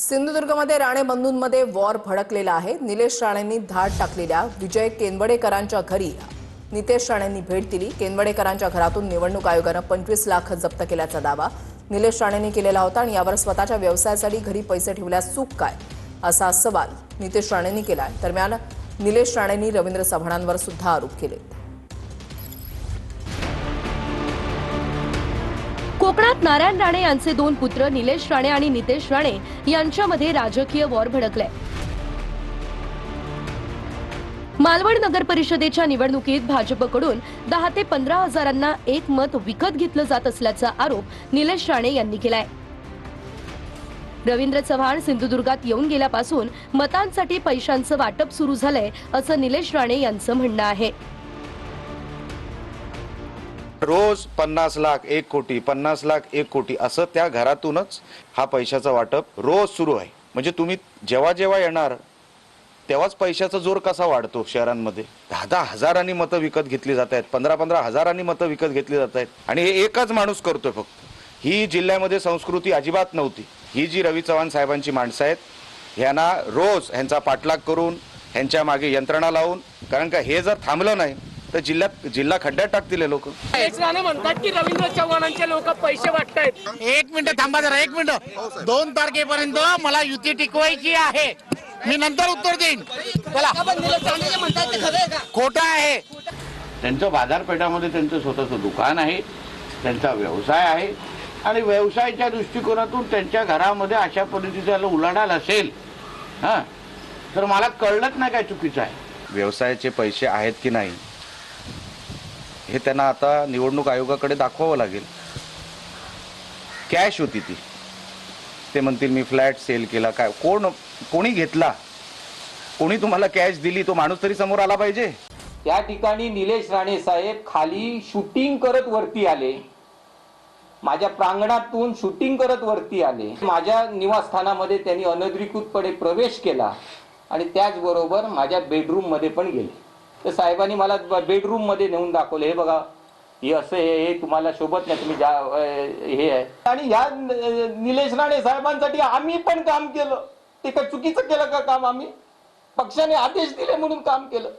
सिंधुदुर्गमध्ये राणे बंधूंमध्ये वॉर भडकलेला आहे। निलेश राणेंनी धाड टाकलेल्या विजय केनवडेकरांच्या घरी नितेश राणेंनी भेट दिली। केनवडेकरांच्या घरातून निवडणूक आयोगाने 25 लाख जप्त केल्याचा दावा निलेश राणेंनी केलेला होता आणि यावर स्वतःच्या व्यवसायासाठी घरी पैसे ठेवल्यास चूक काय असा सवाल नितेश राणेंनी केला। दरम्यान निलेश राणेंनी रवींद्र चव्हाणांवर सुद्धा आरोप केले। कोकणात नारायण राणे यांचे दोन पुत्र निलेश राणे आणि नितेश राणे यांच्यामध्ये राजकीय वॉर भडकलाय। मालवण नगर परिषदेच्या निवडणुकीत भाजपकडून 10 ते 15 हजारांना एक मत विकत घेतलं जात असल्याचा आरोप निलेश राणे यांनी केलाय। रवींद्र चव्हाण सिंधुदुर्गात येऊन गेल्यापासून मतांसाठी पैशांचं वाटप सुरू झालंय असं निलेश राणे यांचं म्हणणं आहे। रोज 50 लाख 1 कोटी 50 लाख 1 कोटी असं त्या घरातूनच हा पैशाचा वाटप रोज सुरू आहे। म्हणजे तुम्ही जेव्हा जेव्हा येणार तेव्हाच पैशाचा जोर कसा वाढतो। शहरांमध्ये 10-10 हजारांनी मतं विकत घेतली जात आहेत, 15-15 हजारांनी मतं विकत घेतली जात आहेत आणि हे एकच माणूस करतोय फक्त। ही जिल्ह्यामध्ये संस्कृती अजिबात नव्हती। ही जी रवी चव्हाण साहेबांची माणसं आहेत यांना रोज ह्यांचा पाठलाग करून ह्यांच्या मागे यंत्रणा लावून, कारण का हे जर थांबलं नाही तर जिल्हा खड्ड्यात टाकतील लोक। म्हणतात की रवींद्र चव्हाणांचे लोक पैसे वाटतायत। 1 मिनिट थांबा जरा, 1 मिनिट। 2 तारखेपर्यंत मला युती टिकवायची आहे, मी नंतर उत्तर देईन। चला, खोटं आहे। त्यांचं बाजारपेठामध्ये त्यांचं स्वतःचं दुकान आहे, त्यांचा व्यवसाय आहे आणि व्यवसायाच्या दृष्टिकोनातून त्यांच्या घरामध्ये अशा पद्धतीचा उलाढाल असेल तर मला कळलंच नाही काय चुकीचं आहे। व्यवसायाचे पैसे आहेत की नाही हे त्यांना आता निवडणूक आयोगाकडे दाखवावं लागेल। कॅश होती ती, ते म्हणतील मी फ्लॅट सेल केला, काय कोणी घेतला, कोणी तुम्हाला कॅश दिली, तो माणूस तरी समोर आला पाहिजे। त्या ठिकाणी निलेश राणे साहेब खाली शूटिंग करत वरती आले, माझ्या प्रांगणातून शूटिंग करत वरती आले, माझ्या निवासस्थानामध्ये त्यांनी अनधिकृतपणे प्रवेश केला आणि त्याचबरोबर माझ्या बेडरूम मध्ये पण गेले। तर साहेबांनी मला बेडरूम मध्ये नेऊन दाखवले, हे बघा हे असं हे तुम्हाला शोभत नाही, तुम्ही हे आहे। आणि या निलेश राणे साहेबांसाठी आम्ही पण काम केलं। ते काय चुकीचं केलं का काम? आम्ही पक्षाने आदेश दिले म्हणून काम केलं।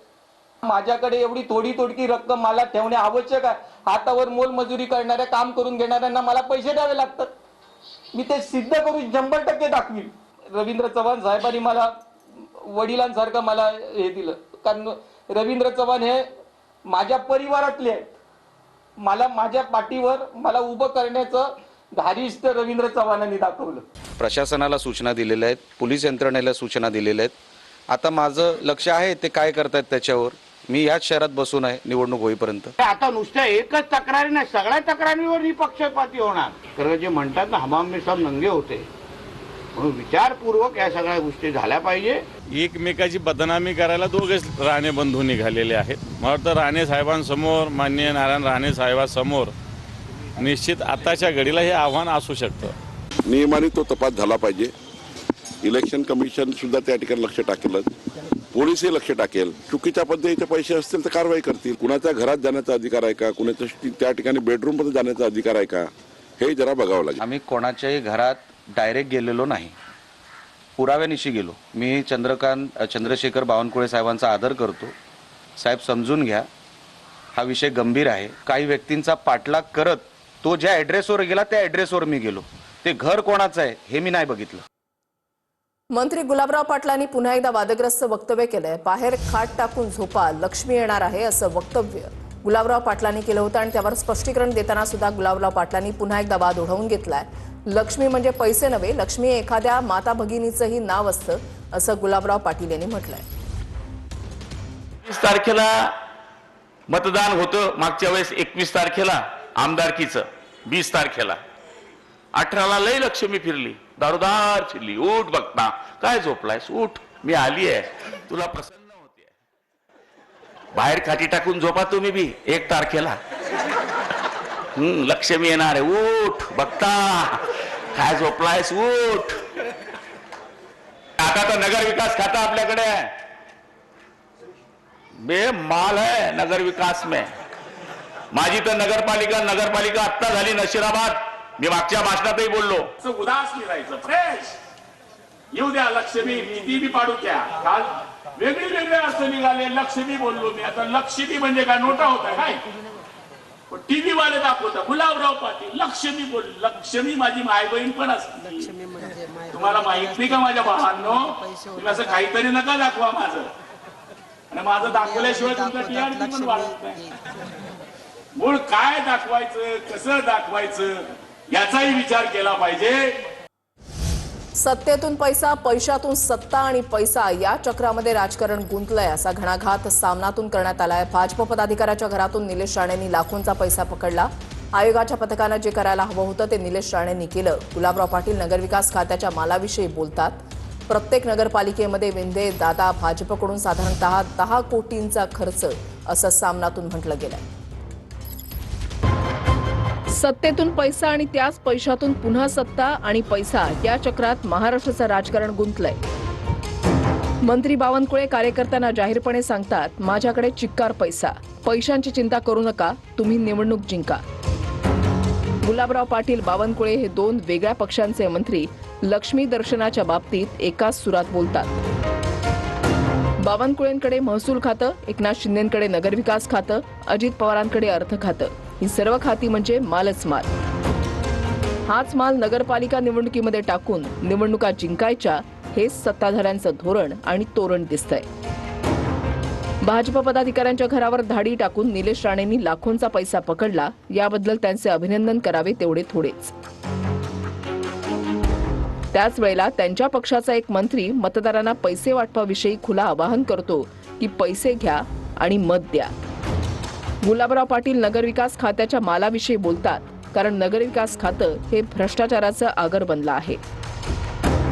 माझ्याकडे एवढी थोडी तोडकी रक्कम मला ठेवणे आवश्यक आहे? हातावर मोलमजुरी करणाऱ्या, काम करून घेणाऱ्यांना मला पैसे द्यावे लागतात। मी ते सिद्ध करून 100% दाखवीन। रवींद्र चव्हाण साहेबांनी मला वडिलांसारखं मला हे दिलं, कारण रवींद्र चव्हाण हे माझ्या परिवारातले आहेत। मला माझ्या पाठीवर मला उभं करण्याचं धारिष्ट्य रवींद्र चव्हाणांनी दाखवलं। प्रशासनाला सूचना दिलेल्या आहेत, पोलीस यंत्रणेला सूचना दिलेल्या आहेत। आता माझं लक्ष आहे ते काय करतायत त्याच्यावर। मी याच शहरात बसून आहे निवडणूक होईपर्यंत। आता नुसत्या एकच तक्रारी नाही, सगळ्या तक्रारींवर निपक्षपाती होणार। तर जे म्हणतात ना हमाम में सब नंगे होते, म्हणून विचारपूर्वक या सगळ्या गोष्टी झाल्या पाहिजे। एकमेकाची बदनामी करायला दोघेच राणे बंधू निघालेले आहेत। मला वाटतं राणे साहेबांसमोर, माननीय नारायण राणे साहेबांसमोर निश्चित आताच्या घडीला हे आव्हान असू शकतं। नियमाने तो तपास झाला पाहिजे। इलेक्शन कमिशन सुद्धा त्या ठिकाणी लक्ष टाकेल, पोलीसही लक्ष टाकेल। चुकीच्या पद्धतीचे पैसे असतील तर कारवाई करतील। कुणाच्या घरात जाण्याचा अधिकार आहे का, कुणाच्या त्या ठिकाणी बेडरूम मध्ये जाण्याचा अधिकार आहे का, हे जरा बघावं लागेल। आम्ही कोणाच्याही घरात डायरेक्ट गेलेलो नाही, पुराव्यानिशी गेलो। मी चंद्रशेखर बावनकुळे साहेबांचा आदर करतो। साहेब समजून घ्या, हा विषय गंभीर आहे। काही व्यक्तींचा पाठलाग करत तो ज्या ॲड्रेसवर गेला त्या ॲड्रेसवर मी गेलो। ते घर कोणाचं आहे हे मी नाही बघितलं। मंत्री गुलाबराव पाटलांनी पुन्हा एकदा वादग्रस्त वक्तव्य केलंय। बाहेर खाट टाकून झोपा, लक्ष्मी येणार आहे असं वक्तव्य गुलाबराव पाटलांनी केलं होतं आणि त्यावर स्पष्टीकरण देताना सुद्धा गुलाबराव पाटलांनी पुन्हा एकदा वाद ओढवून घेतलाय। लक्ष्मी म्हणजे पैसे नव्हे, लक्ष्मी एखाद्या माता भगिनीचंही नाव असतं असं गुलाबराव पाटील यांनी म्हटलंय। 20 तारखेला मतदान होतं, मागच्या वेळेस 21 तारखेला आमदारकीचं, 20 तारखेला 18ला लई लक्ष्मी फिरली, दारोदार फिरली। उठ बघता, काय झोपलायस, उठ, मी आली आहे, तुला प्रसन्न होते। बाहेर खाटी टाकून झोपा तुम्ही बी 1 तारखेला। लक्ष्मी येणार आहे, उठ बघता, काय झोपलायस, उठ। आता तर नगर विकास खाता आपल्याकडे आहे, बेमाल है नगर विकास में। माझी तर नगरपालिका आत्ता झाली नशिराबाद। मी मागच्या भाषणातही बोललो, उदास निघायचं, फ्रेश येऊ द्या लक्ष्मी किती बी पाडू द्या. काल वेगळे अर्थ निघाले. लक्ष्मी बोललो मी. आता लक्ष्मी म्हणजे काय नोटा होता काय? टीव्ही वाले दाखवता गुलाबराव पाटील लक्ष्मी बोल. लक्ष्मी माझी माय बहीण पण असते. तुम्हाला माहित नाही का माझ्या भावांनो? तुम्ही असं काहीतरी नका दाखवा माझं. आणि माझं दाखवल्याशिवाय तुमचा टीआरपी पण वाढत नाही. मूळ काय दाखवायचं, कसं दाखवायचं याचाही विचार केला पाहिजे. सत्तेतून पैसा, पैशातून सत्ता आणि पैसा या चक्रामध्ये राजकारण गुंतलंय असा घणाघात सामनातून करण्यात आलाय. भाजप पदाधिकाऱ्याच्या घरातून निलेश राणेंनी लाखोंचा पैसा पकडला. आयोगाच्या पथकानं जे करायला हवं होतं ते निलेश राणेंनी केलं. गुलाबराव पाटील नगरविकास खात्याच्या मालाविषयी बोलतात. प्रत्येक नगरपालिकेमध्ये विंधे दादा भाजपकडून साधारणतः 10 कोटींचा खर्च असं सामनातून म्हटलं गेलंय. सत्तेतून पैसा आणि त्याच पैशातून पुन्हा सत्ता आणि पैसा या चक्रात महाराष्ट्राचं राजकारण गुंतलंय. मंत्री बावनकुळे कार्यकर्त्यांना जाहीरपणे सांगतात, माझ्याकडे चिक्कार पैसा, पैशांची चिंता करू नका, तुम्ही निवडणूक जिंका. गुलाबराव पाटील बावनकुळे हे 2 वेगळ्या पक्षांचे मंत्री लक्ष्मी दर्शनाच्या बाबतीत एकाच सुरात बोलतात. बावनकुळेंकडे महसूल खातं, एकनाथ शिंदेंकडे नगरविकास खातं, अजित पवारांकडे अर्थ खातं. ही सर्व खाती म्हणजे मालच माल. हाच माल नगरपालिका निवडणुकीमध्ये टाकून निवडणुका जिंकायच्या हे सत्ताधाऱ्यांचं धोरण आणि तोरण दिसतंय. भाजप पदाधिकाऱ्यांच्या घरावर धाडी टाकून निलेश राणेंनी लाखोंचा पैसा पकडला. याबद्दल त्यांचे अभिनंदन करावे तेवढे थोडेच. त्याच वेळेला त्यांच्या पक्षाचा एक मंत्री मतदारांना पैसे वाटपाविषयी खुलं आवाहन करतो की पैसे घ्या आणि मत द्या. गुलाबराव पाटील नगरविकास खात्याच्या मालाविषयी बोलतात, कारण नगरविकास खातं हे भ्रष्टाचाराचं आगर बनलं आहे.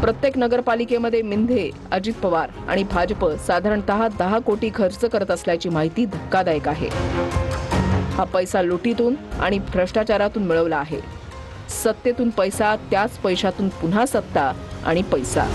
प्रत्येक नगरपालिकेमध्ये मिंधे, अजित पवार आणि भाजप साधारणतः 10 कोटी खर्च करत असल्याची माहिती धक्कादायक आहे. हा पैसा लुटीतून आणि भ्रष्टाचारातून मिळवला आहे. सत्तेतून पैसा, त्याच पैशातून पुन्हा सत्ता आणि पैसा.